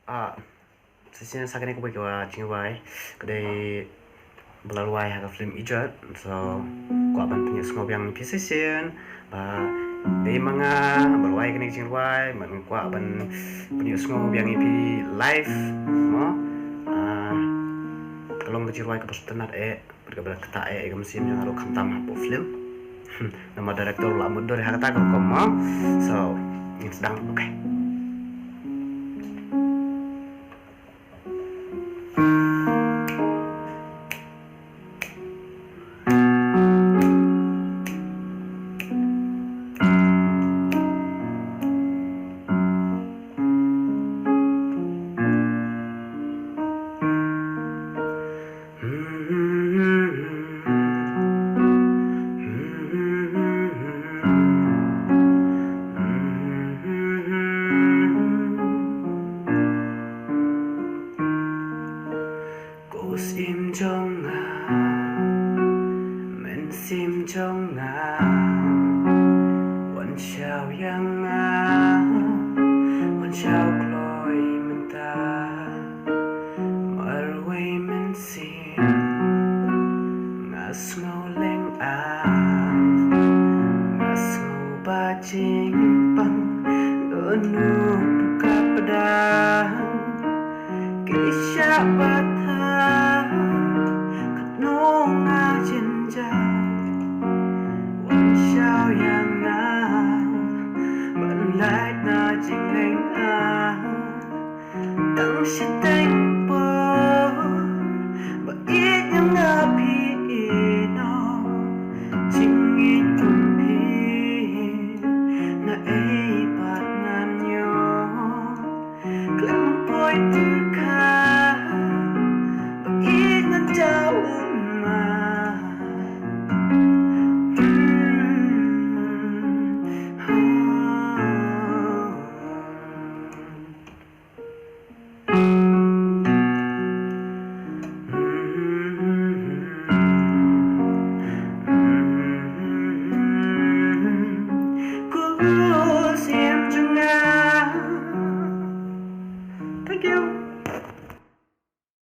à sesinya sakane ko bagi wa chingwai kadai belalui haga film ijat so ko aban punya semua yang pisesian ba dei manga belalui kene chingwai man ko aban punya semua yang ipi live mo kalau nggak chingwai ke postenar berkabel kata gam sim yang harus kantam hapo film nama director lah mudur haga ta ko mo so ini sedang okay. Sim trong mình sim trongวันเช้ายังวันเช้าคลอยมันตามาไว้มันเสียงงัสเงาเล่งงัสเงาบาจิงปังเดินนูกับดากิชาบัตวันเช้ายังมันไล่นาจิงเล่งตั้งชิดเต็งปอบอีกยังพี่น้องจิงอีกจุ่มพี่น่าปาดงานโยกลิ้งปล่อยตือขาอีกนั้นเจ้ามากู